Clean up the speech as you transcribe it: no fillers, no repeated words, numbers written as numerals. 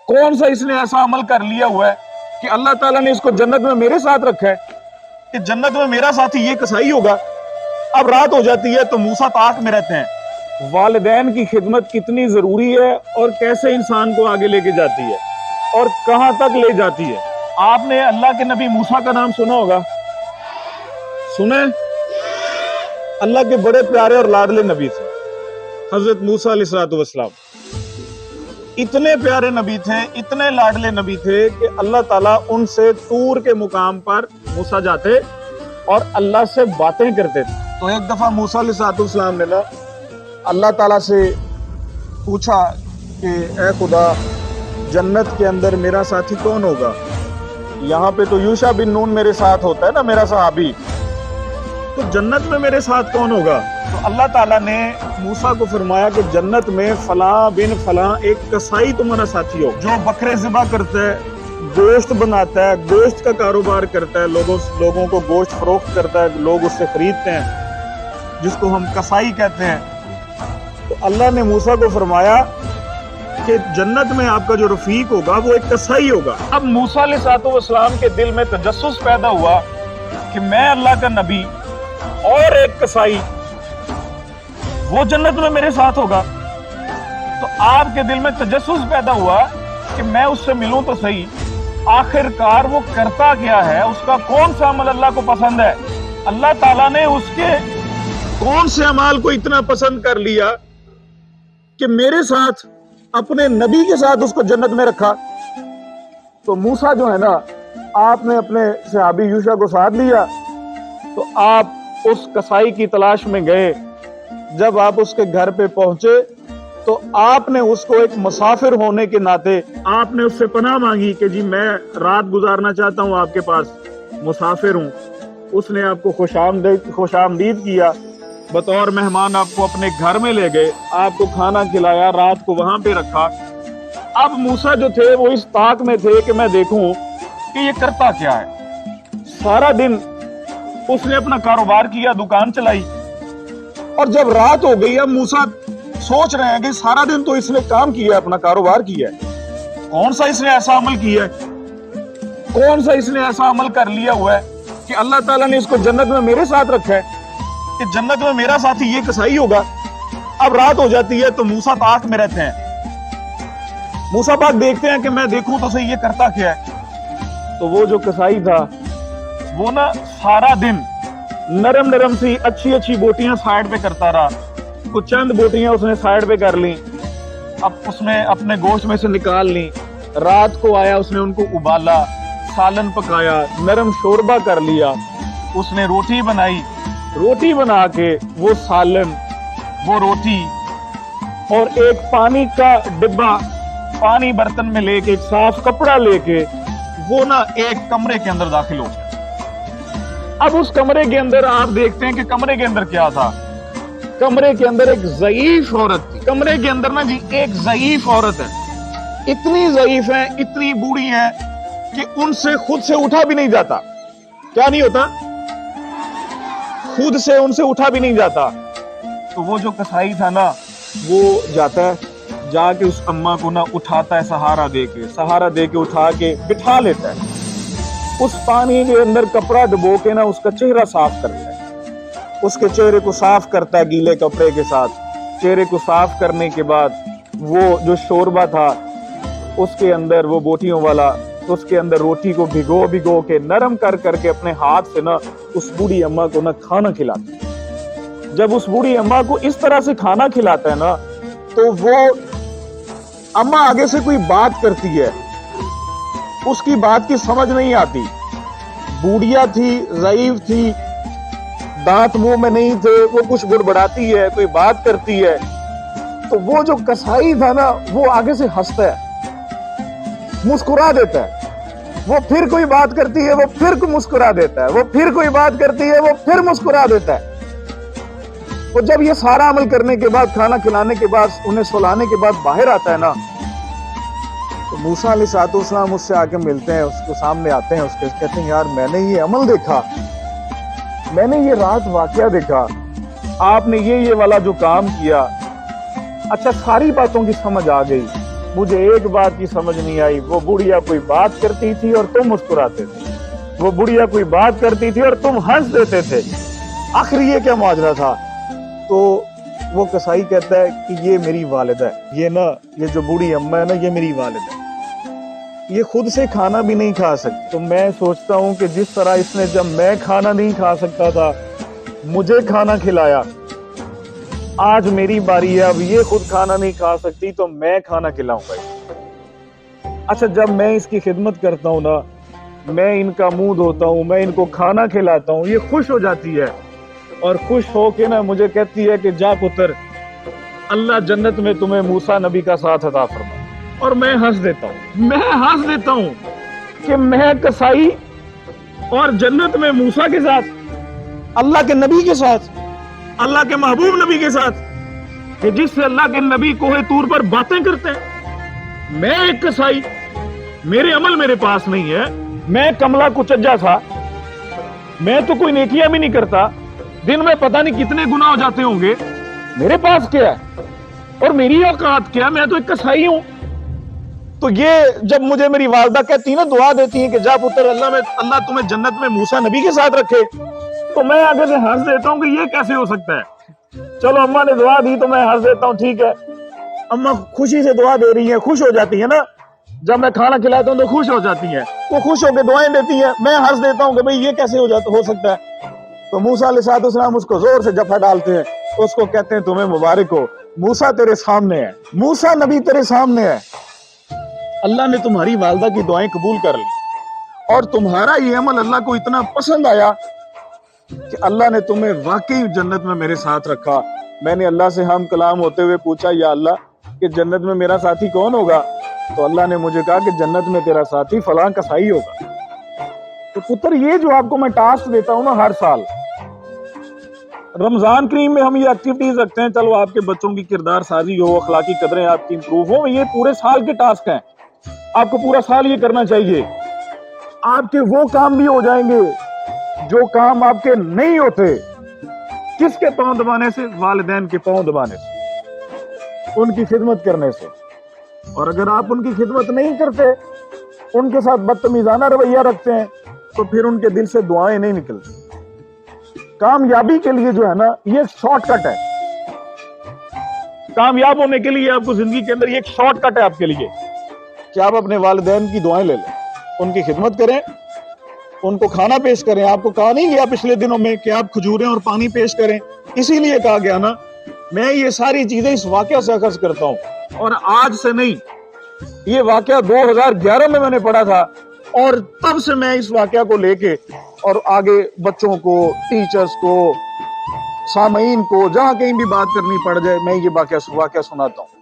कौन सा इसने ऐसा अमल कर लिया हुआ है कि अल्लाह ताला ने इसको जन्नत में मेरे साथ रखा है कि जन्नत में मेरा साथी ये कसाई होगा। अब रात हो जाती है तो मूसा ताक में रहते हैं। वालिदैन की खिदमत कितनी जरूरी है और कैसे इंसान को आगे लेके जाती है और कहां तक ले जाती है। आपने अल्लाह के नबी मूसा का नाम सुना होगा, सुने? अल्लाह के बड़े प्यारे और लाडले नबी थे हजरत मूसा अलैहिस्सलाम। इतने प्यारे नबी थे, इतने लाडले नबी थे कि अल्लाह ताला उनसे तूर के मुकाम पर मूसा जाते और अल्लाह से बातें करते थे। तो एक दफा मूसा अलैहिस्सलाम ने ना अल्लाह ताला से पूछा कि ए खुदा, जन्नत के अंदर मेरा साथी कौन होगा? यहाँ पे तो यूशा बिन नून मेरे साथ होता है ना, मेरा सहाबी, तो जन्नत में मेरे साथ कौन होगा? तो अल्लाह ताला ने मूसा को फरमाया कि जन्नत में फलां बिन फलां एक कसाई तुम्हारा साथी हो, जो बकरे ज़िबा करता है, गोश्त बनाता है, गोश्त का कारोबार करता है, लोगों को गोश्त फरोख्त करता है, लोग उससे खरीदते हैं, जिसको हम कसाई कहते हैं। तो अल्लाह ने मूसा को फरमाया कि जन्नत में आपका जो रफीक होगा वो एक कसाई होगा। अब मूसा अलैहिस्सलाम के दिल में तजस्सुस पैदा हुआ कि मैं अल्लाह का नबी और एक कसाई, वो जन्नत में मेरे साथ होगा। तो आपके दिल में तजस्सुस पैदा हुआ कि मैं उससे मिलूं तो सही, आखिरकार वो करता क्या है, उसका कौन सा अमल अल्लाह को पसंद है। अल्लाह ताला ने उसके कौन से अमाल को इतना पसंद कर लिया कि मेरे साथ, अपने नबी के साथ उसको जन्नत में रखा। तो मूसा जो है ना, आपने अपने सहाबी यूशा को साथ लिया, तो आप उस कसाई की तलाश में गए। जब आप उसके घर पे पहुंचे तो आपने उसको एक मुसाफिर होने के नाते आपने उससे पनाह मांगी कि जी मैं रात गुजारना चाहता हूं आपके पास, मुसाफिर हूं। उसने आपको खुशामदीद किया, बतौर मेहमान आपको अपने घर में ले गए, आपको खाना खिलाया, रात को वहां पे रखा। अब मूसा जो थे वो इस ताक में थे कि मैं देखूं कि ये करता क्या है। सारा दिन उसने अपना कारोबार किया, दुकान चलाई, और जब रात हो गई, अब मूसा सोच रहे हैं कि सारा दिन तो इसने काम किया, अपना कारोबार किया है, कौन सा इसने ऐसा अमल किया है, कौन सा इसने ऐसा अमल कर लिया हुआ है कि अल्लाह ताला ने इसको जन्नत में मेरे साथ रखा है कि जन्नत में मेरा साथी ये कसाई होगा। अब रात हो जाती है तो मूसा ताक में रहते हैं। मूसा पाक देखते हैं कि मैं देखूं तो सही ये करता क्या है। तो वो जो कसाई था वो ना सारा दिन नरम नरम सी अच्छी अच्छी बोटियां साइड पे करता रहा। कुछ चंद बोटियां उसने साइड पे कर ली, अब उसने अपने गोश्त में से निकाल ली। रात को आया, उसने उनको उबाला, सालन पकाया, नरम शोरबा कर लिया। उसने रोटी बनाई, रोटी बना के वो सालन, वो रोटी और एक पानी का डिब्बा, पानी बर्तन में लेके, एक साफ कपड़ा लेके वो ना एक कमरे के अंदर दाखिल हो गया। अब उस कमरे के अंदर आप देखते हैं कि कमरे के अंदर क्या था। कमरे के अंदर एक ज़ईफ औरत थी। कमरे के अंदर ना जी एक ज़ईफ औरत है, इतनी ज़ईफ है, इतनी बूढ़ी है कि उनसे खुद से उठा भी नहीं जाता। क्या नहीं होता? खुद से उनसे उठा भी नहीं जाता। तो वो जो कसाई था ना, वो जाता है, जाके उस अम्मा को ना उठाता है, सहारा दे के उठा के बिठा लेता है। उस पानी के अंदर कपड़ा डुबो के ना उसका चेहरा साफ करता है, उसके चेहरे को साफ करता है गीले कपड़े के साथ। चेहरे को साफ करने के बाद वो जो शोरबा था उसके अंदर, वो बोटियों वाला, तो उसके अंदर रोटी को भिगो के नरम कर करके अपने हाथ से ना उस बूढ़ी अम्मा को ना खाना खिलाता है। जब उस बूढ़ी अम्मा को इस तरह से खाना खिलाता है ना, तो वो अम्मा आगे से कोई बात करती है, उसकी बात की समझ नहीं आती। बूढ़िया थी, ज़ईफ थी, दांत मुंह में नहीं थे, वो कुछ बुड़बड़ाती है, कोई बात करती है। तो वो जो कसाई था ना, वो आगे से हंसता है, मुस्कुरा देता है। वो फिर कोई बात करती है, वो फिर मुस्कुरा देता है। वो फिर कोई बात करती है, वो फिर मुस्कुरा देता है। वो जब ये सारा अमल करने के बाद, खाना खिलाने के बाद, उन्हें सुलाने के बाद बाहर आता है ना, तो मूसा अलैहिस्सलाम उससे आके मिलते हैं, उसके सामने आते हैं, उसके कहते हैं यार मैंने ये अमल देखा, मैंने ये रात वाकया देखा, आपने ये वाला जो काम किया, अच्छा सारी बातों की समझ आ गई। मुझे एक बात की समझ नहीं आई, वो बुढ़िया कोई बात करती थी और तुम मुस्कुराते थे, वो बुढ़िया कोई बात करती थी और तुम हंस देते थे, आखिर ये क्या माजरा था। तो वो कसाई कहता है कि ये मेरी वालिदा है, ये जो बूढ़ी अम्मा है ना, ये मेरी वालिदा है, ये खुद से खाना भी नहीं खा सकती। तो मैं सोचता हूँ कि जिस तरह इसने जब मैं खाना नहीं खा सकता था मुझे खाना खिलाया, आज मेरी बारी है, अब ये खुद खाना नहीं खा सकती तो मैं खाना खिलाऊंगा इसको। अच्छा, जब मैं इसकी खिदमत करता हूँ ना, मैं इनका मुंह धोता हूँ, मैं इनको खाना खिलाता हूँ, ये खुश हो जाती है और खुश होके ना मुझे कहती है कि जा पुत्र, अल्लाह जन्नत में तुम्हें मूसा नबी का साथ अता फरमा। और मैं हंस देता हूँ कि मैं कसाई और जन्नत में मूसा के साथ, अल्लाह के नबी के साथ, अल्लाह के महबूब नबी के साथ, कि जिससे अल्लाह के नबी कोहे तूर पर बातें करते हैं। मैं एक कसाई, मेरे अमल मेरे पास नहीं है, मैं कमला कुचज्जा था, मैं तो कोई नेकियां भी नहीं करता, दिन में पता नहीं कितने गुनाह हो जाते होंगे, मेरे पास क्या है और मेरी औकात क्या, मैं तो एक कसाई हूं। तो ये जब मुझे मेरी वालदा कहती है ना, दुआ देती है कि जा पुत्र, अल्लाह तुम्हें जन्नत में मूसा नबी के साथ रखे, तो मैं आगे से हंस देता हूँ कि ये कैसे हो सकता है। चलो अम्मा ने दुआ दी तो मैं हंस देता हूँ, ठीक है, अम्मा खुशी से दुआ दे रही है, खुश हो जाती है ना, जब मैं खाना खिलाता हूँ तो खुश हो जाती है, वो खुश होकर दुआएं देती है, मैं हंस देता हूँ कि भाई ये कैसे हो सकता है। तो मूसा अलैहिस्सलाम उसको जोर से जफा डालते हैं, उसको कहते हैं तुम्हें मुबारक हो, मूसा तेरे सामने है, मूसा नबी तेरे सामने है, अल्लाह ने तुम्हारी वालदा की दुआएं कबूल कर ली और तुम्हारा ये अमल अल्लाह को इतना पसंद आया कि अल्लाह ने तुम्हें वाकई जन्नत में मेरे साथ रखा। मैंने अल्लाह से हम कलाम होते हुए पूछा, या अल्लाह कि जन्नत में मेरा साथी कौन होगा? तो अल्लाह ने मुझे कहा कि जन्नत में तेरा साथी फलां कसाई होगा। तो पुत्र, ये जो आपको मैं टास्क देता हूं ना हर साल, रमजान करीम में हम ये एक्टिविटीज रखते हैं, चलो आपके बच्चों की किरदार साजी हो, अखलाकी कदरें आपकी इंप्रूव हो, ये पूरे साल के टास्क हैं, आपको पूरा साल ये करना चाहिए। आपके वो काम भी हो जाएंगे जो काम आपके नहीं होते। किसके पांव दबाने से? वालिदैन के पांव दबाने से, उनकी खिदमत करने से। और अगर आप उनकी खिदमत नहीं करते, उनके साथ बदतमीजाना रवैया रखते हैं, तो फिर उनके दिल से दुआएं नहीं निकलती। कामयाबी के लिए जो है ना, ये शॉर्टकट है। कामयाब होने के लिए आपको जिंदगी के अंदर ये एक शॉर्टकट है आपके लिए कि आप अपने वालिदैन की दुआएं ले लें, उनकी खिदमत करें, उनको खाना पेश करें। आपको कहा नहीं गया पिछले दिनों में कि आप खजूरें और पानी पेश करें? इसीलिए कहा गया ना। मैं ये सारी चीजें इस वाकया से अखज़ करता हूं, और आज से नहीं, ये वाकया 2011 में मैंने पढ़ा था, और तब से मैं इस वाकया को लेके और आगे बच्चों को, टीचर्स को, सामईन को, जहां कहीं भी बात करनी पड़ जाए, मैं ये वाकया सुनाता हूं।